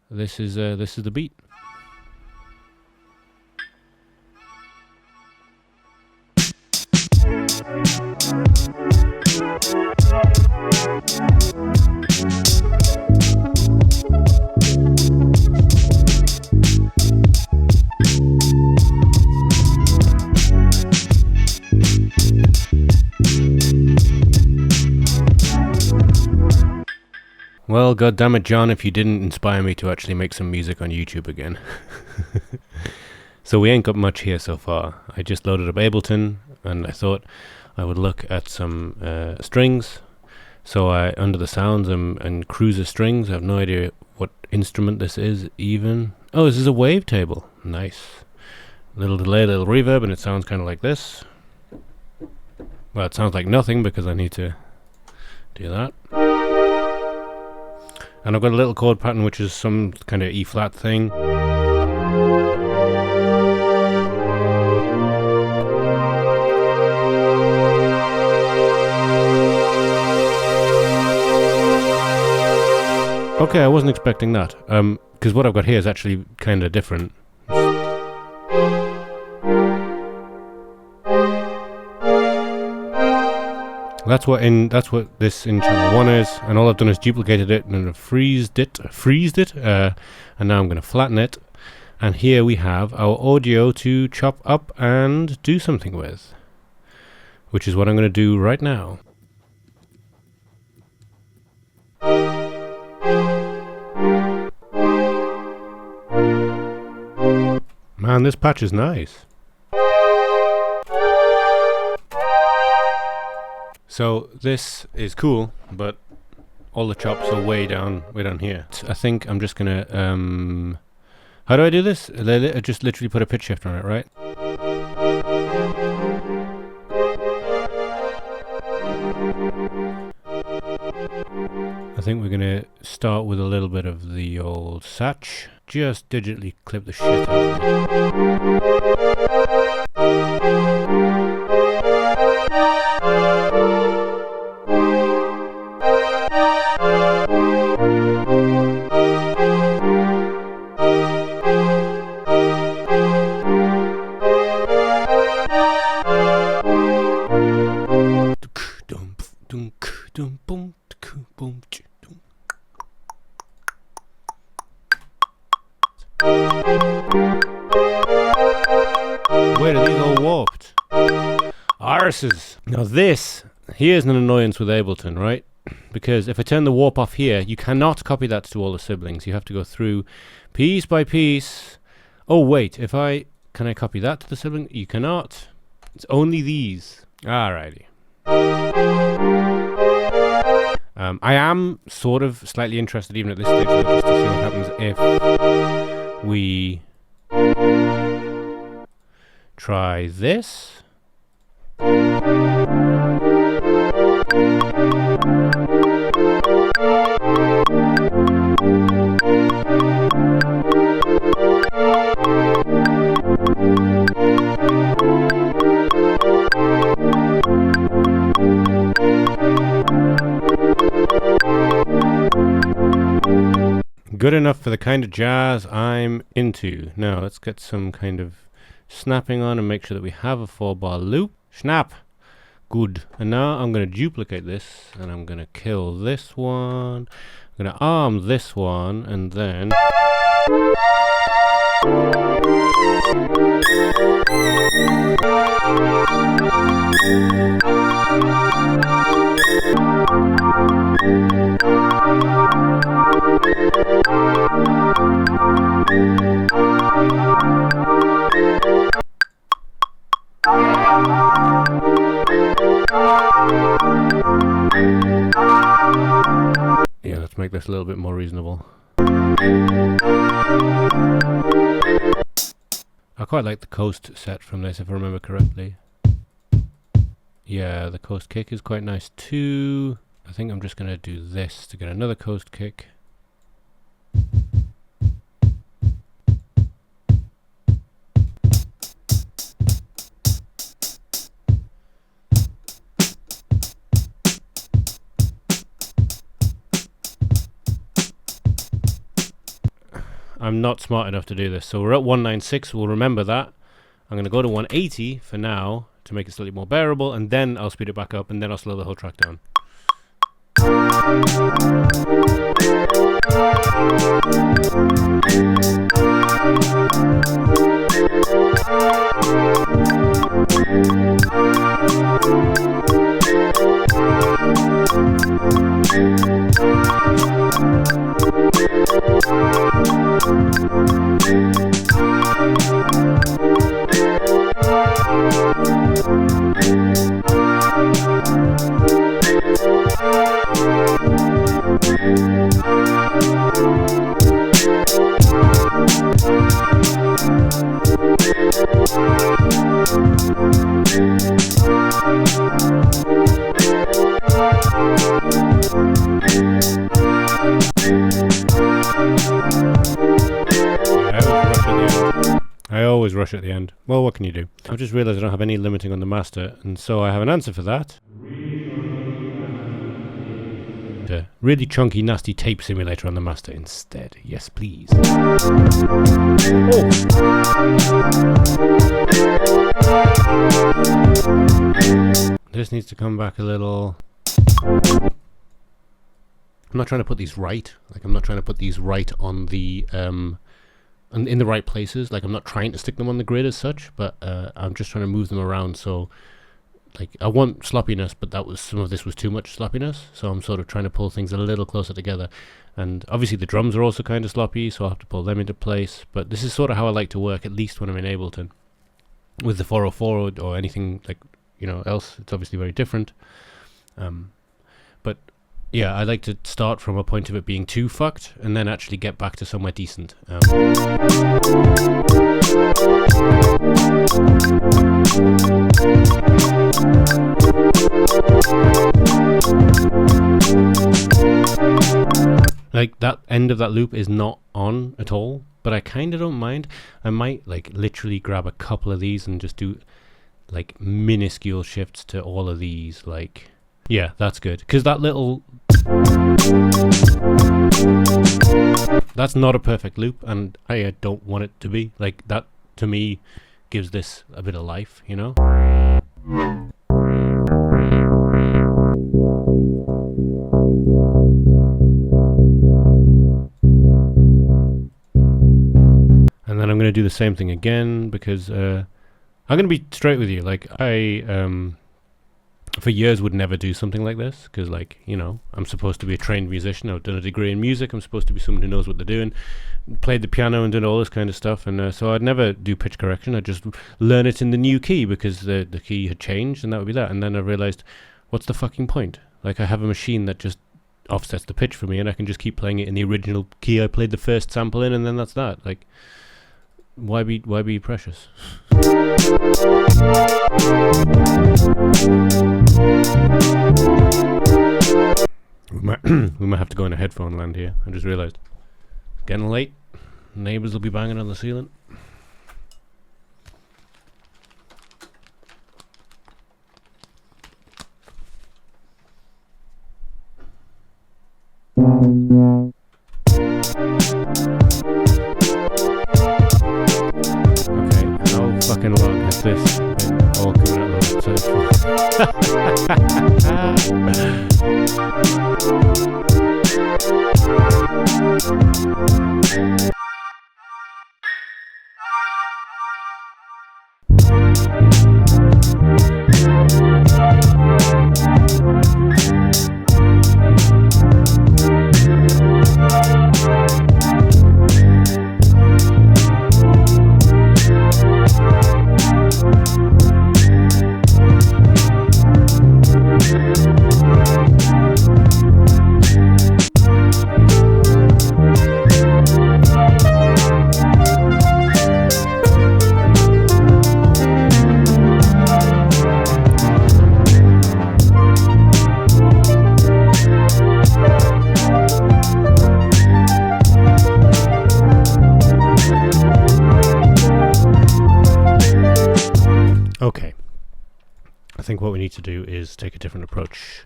this is the beat. Well, goddammit, John, if you didn't inspire me to actually make some music on YouTube again. So we ain't got much here so far. I just loaded up Ableton, and I thought I would look at some strings. So I, under the sounds and cruiser strings, I have no idea what instrument this is even. Oh, this is a wavetable. Nice. Little delay, little reverb, and it sounds kind of like this. Well, it sounds like nothing because I need to do that. And I've got a little chord pattern which is some kind of E-flat thing. Okay, I wasn't expecting that. Because what I've got here is actually kind of different. That's what this in channel 1 is, and all I've done is duplicated it and freezed it, and now I'm going to flatten it, and here we have our audio to chop up and do something with, which is what I'm going to do right now. Man, this patch is nice. So this is cool, but all the chops are way down here. I think I'm just gonna, how do I do this? I just literally put a pitch shifter on it, right? I think we're gonna start with a little bit of the old satch. Just digitally clip the shit out of it. Where are these all warped? Arses. Now this, here's an annoyance with Ableton, right? Because if I turn the warp off here, you cannot copy that to all the siblings. You have to go through piece by piece. Oh wait, can I copy that to the sibling? You cannot. It's only these. Alrighty. I am sort of slightly interested even at this stage though, just to see what happens if we try this. Good enough for the kind of jazz I'm into. Now let's get some kind of snapping on and make sure that we have a 4-bar loop. Snap! Good. And now I'm going to duplicate this and I'm going to kill this one. I'm going to arm this one and then... Yeah, let's make this a little bit more reasonable. I quite like the coast set from this, if I remember correctly. Yeah, the coast kick is quite nice too. I think I'm just going to do this to get another coast kick. I'm not smart enough to do this. So we're at 196. We'll remember that. I'm going to go to 180 for now to make it slightly more bearable, and then I'll speed it back up, and then I'll slow the whole track down. I always rush at the end. Well, what can you do? I've just realised I don't have any limiting on the master, and so I have an answer for that. The really chunky, nasty tape simulator on the master instead. Yes, please. Oh. This needs to come back a little. I'm not trying to put these right. Like, I'm not trying to put these right on the in the right places. Like, I'm not trying to stick them on the grid as such, but I'm just trying to move them around. So, like, I want sloppiness, but some of this was too much sloppiness. So I'm sort of trying to pull things a little closer together. And obviously the drums are also kind of sloppy, so I'll have to pull them into place. But this is sort of how I like to work, at least when I'm in Ableton. With the 404 or anything like, else, it's obviously very different. But yeah, I like to start from a point of it being too fucked and then actually get back to somewhere decent. Like, that end of that loop is not on at all, but I kind of don't mind. I might like literally grab a couple of these and just do like minuscule shifts to all of these. Like, yeah, that's good, because that little, that's not a perfect loop, and I don't want it to be. Like, that to me gives this a bit of life, And then I'm going to do the same thing again, because I'm going to be straight with you. Like, I for years would never do something like this, because, like, I'm supposed to be a trained musician. I've done a degree in music. I'm supposed to be someone who knows what they're doing, played the piano and did all this kind of stuff. And so I'd never do pitch correction. I'd just learn it in the new key, because the key had changed, and that would be that. And then I realized, what's the fucking point? Like, I have a machine that just offsets the pitch for me, and I can just keep playing it in the original key I played the first sample in, and then that's that. Like, why be precious? We might have to go in a headphone land here. I just realized. Getting late. Neighbors will be banging on the ceiling. Okay, how fucking long has this been all coming out of the Okay, I think what we need to do is take a different approach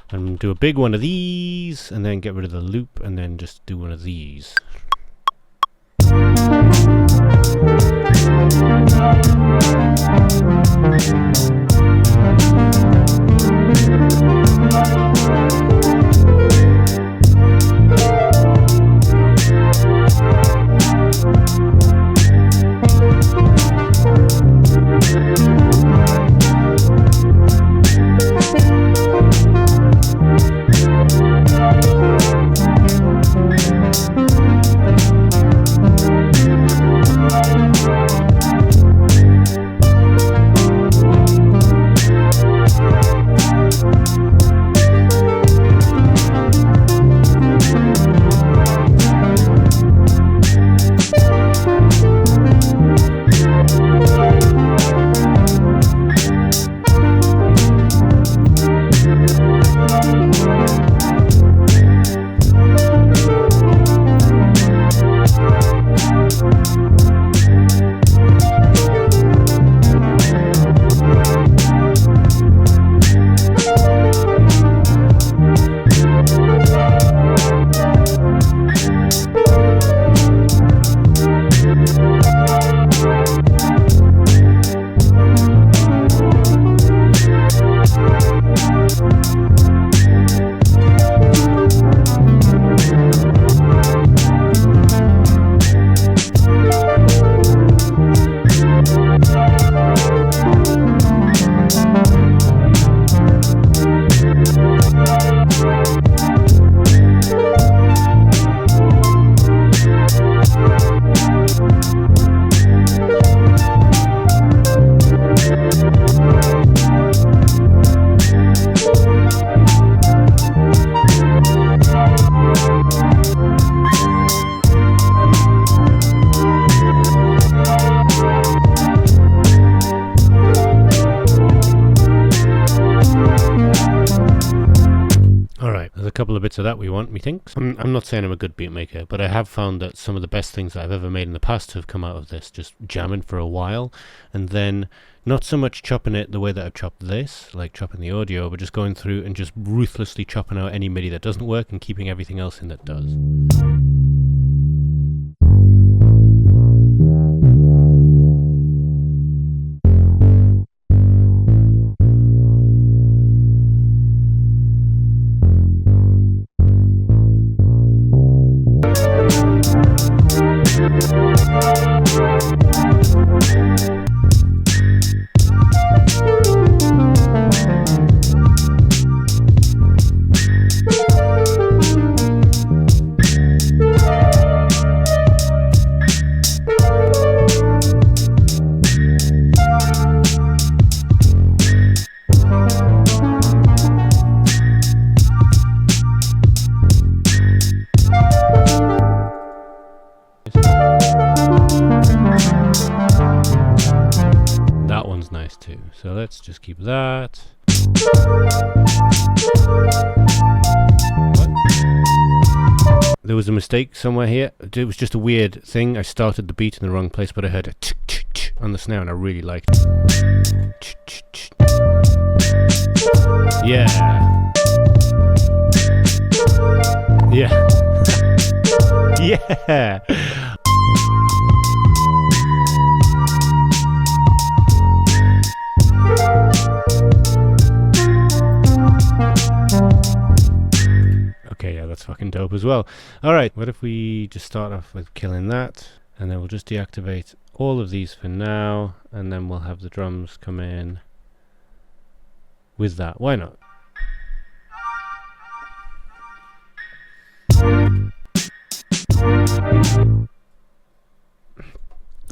and do a big one of these, and then get rid of the loop, and then just do one of these. couple of bits of that we want, methinks. I'm not saying I'm a good beat maker, but I have found that some of the best things that I've ever made in the past have come out of this, just jamming for a while, and then not so much chopping it the way that I've chopped this, like chopping the audio, but just going through and just ruthlessly chopping out any MIDI that doesn't work and keeping everything else in that does. That one's nice too, so let's just keep that. What? There was a mistake somewhere here. It was just a weird thing. I started the beat in the wrong place, but I heard a tch tch tch on the snare and I really liked it. Tch tch tch. Yeah. Yeah. Yeah. Okay, yeah, that's fucking dope as well. Alright, what if we just start off with killing that, and then we'll just deactivate all of these for now, and then we'll have the drums come in with that. Why not?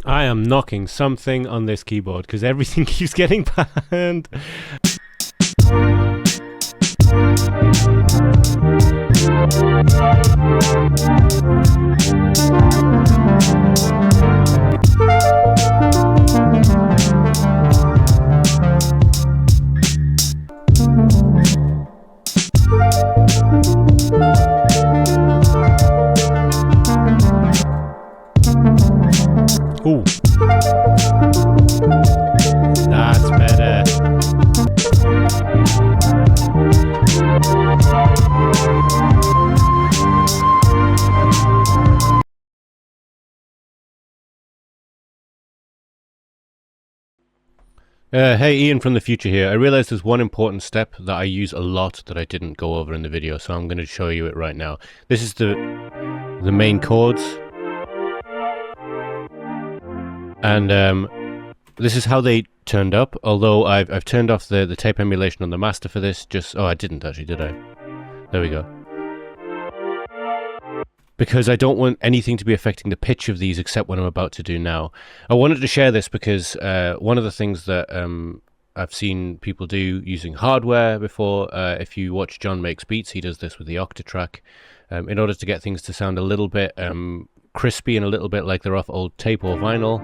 I am knocking something on this keyboard because everything keeps getting banned. Ooh. That's better. Hey, Ian from the future here. I realized there's one important step that I use a lot that I didn't go over in the video, so I'm going to show you it right now. This is the main chords, and this is how they turned up. Although I've turned off the tape emulation on the master for this. Oh, I didn't actually, did I? There we go. Because I don't want anything to be affecting the pitch of these except what I'm about to do now. I wanted to share this because one of the things that I've seen people do using hardware before, if you watch John Makes Beats, he does this with the Octatrack, in order to get things to sound a little bit crispy and a little bit like they're off old tape or vinyl.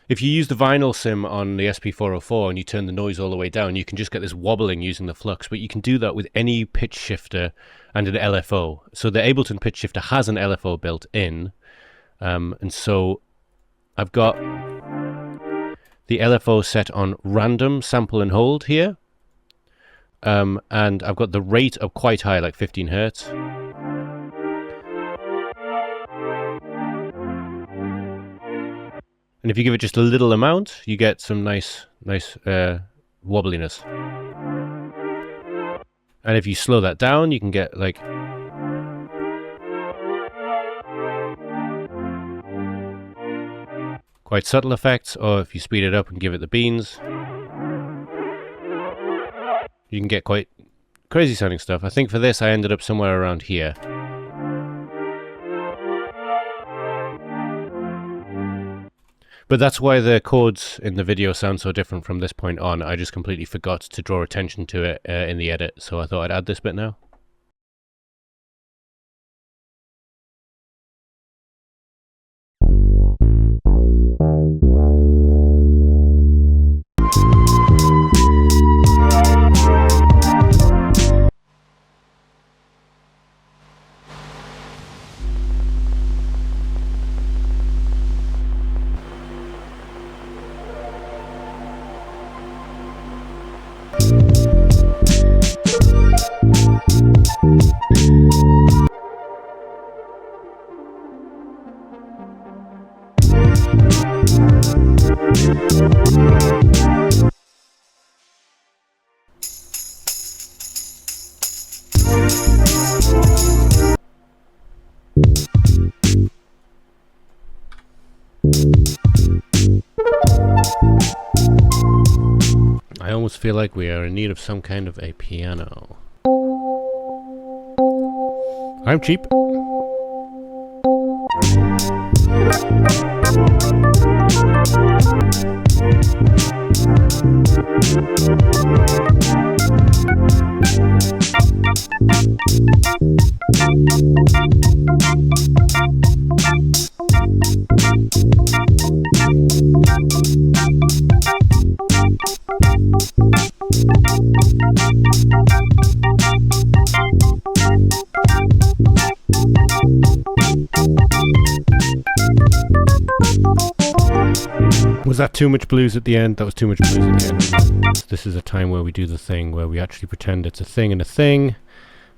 If you use the vinyl sim on the SP404 and you turn the noise all the way down, you can just get this wobbling using the flux, but you can do that with any pitch shifter and an LFO. So the Ableton pitch shifter has an LFO built in, and so I've got the LFO set on random sample and hold here, and I've got the rate up quite high, like 15 Hertz. And if you give it just a little amount, you get some nice wobbliness. And if you slow that down, you can get like quite subtle effects, or if you speed it up and give it the beans, you can get quite crazy sounding stuff. I think for this I ended up somewhere around here. But that's why the chords in the video sound so different from this point on. I just completely forgot to draw attention to it in the edit, so I thought I'd add this bit now. I almost feel like we are in need of some kind of a piano. I'm cheap. Was that too much blues at the end? That was too much blues at the end. This is a time where we do the thing where we actually pretend it's a thing and a thing.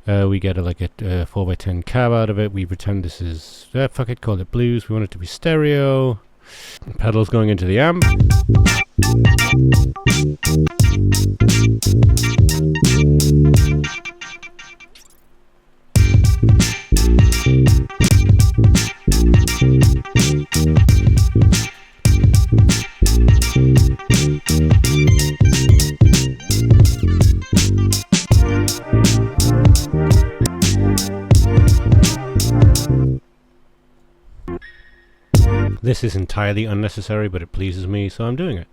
We get like a 4x10 cab out of it. We pretend this is, fuck it, call it blues. We want it to be stereo. Pedals going into the amp. This is entirely unnecessary, but it pleases me, so I'm doing it.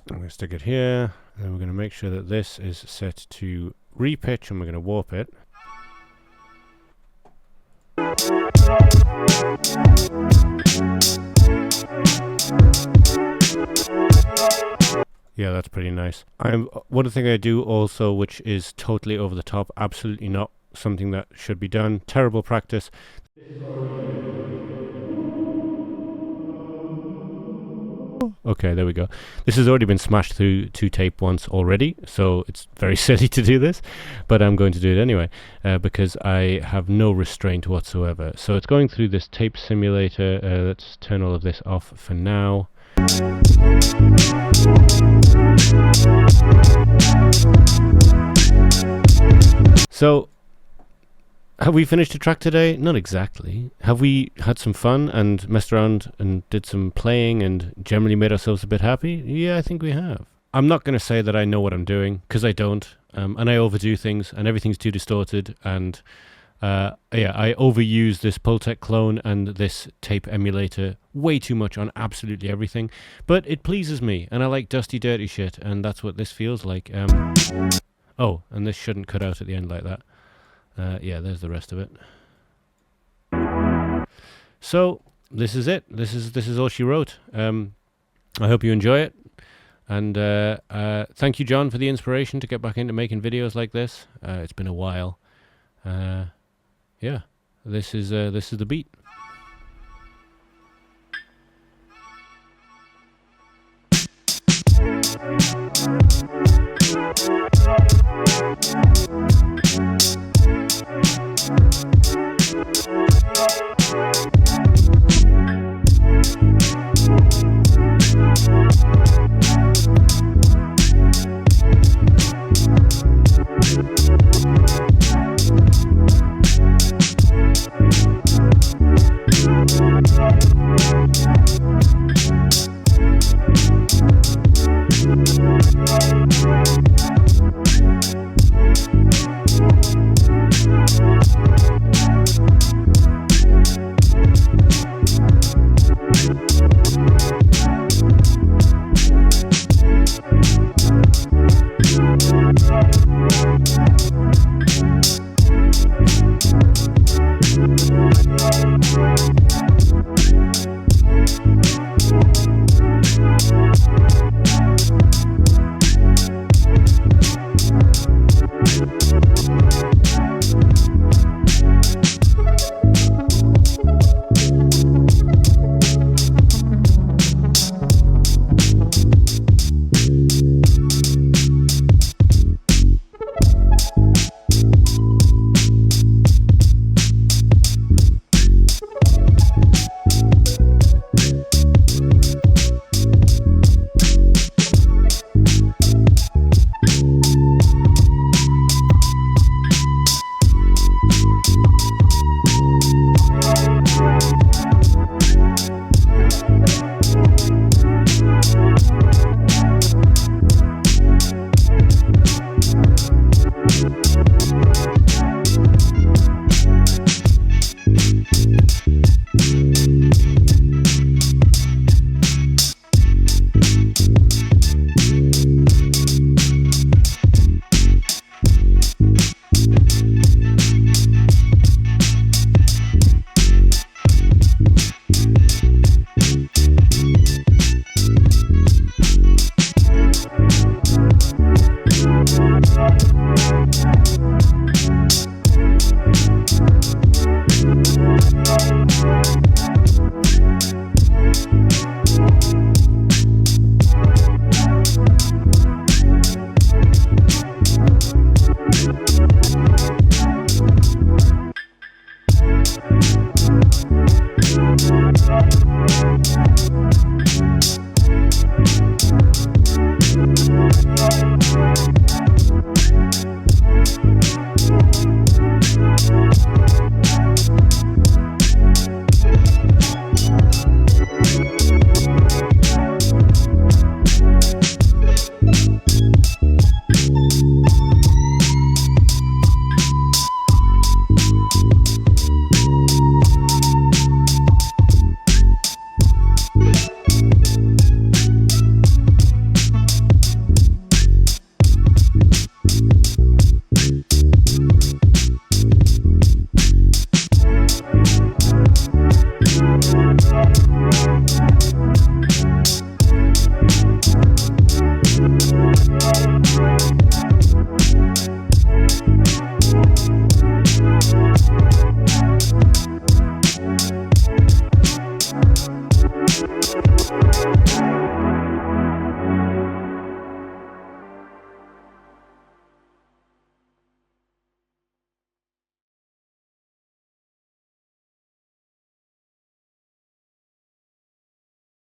I'm going to stick it here, and then we're going to make sure that this is set to repitch, and we're going to warp it. Yeah, that's pretty nice. One thing I do also, which is totally over the top, absolutely not something that should be done. Terrible practice. Okay, there we go. This has already been smashed through to tape once already, so it's very silly to do this, but I'm going to do it anyway, because I have no restraint whatsoever. So it's going through this tape simulator. Let's turn all of this off for now. So, have we finished a track today? Not exactly. Have we had some fun and messed around and did some playing and generally made ourselves a bit happy? Yeah, I think we have. I'm not going to say that I know what I'm doing, because I don't. And I overdo things, and everything's too distorted. And yeah, I overuse this Pultec clone and this tape emulator way too much on absolutely everything. But it pleases me, and I like dusty, dirty shit, and that's what this feels like. Oh, and this shouldn't cut out at the end like that. Yeah, there's the rest of it. So this is it. This is all she wrote. I hope you enjoy it, and thank you, John, for the inspiration to get back into making videos like this. It's been a while. Yeah, this is the beat.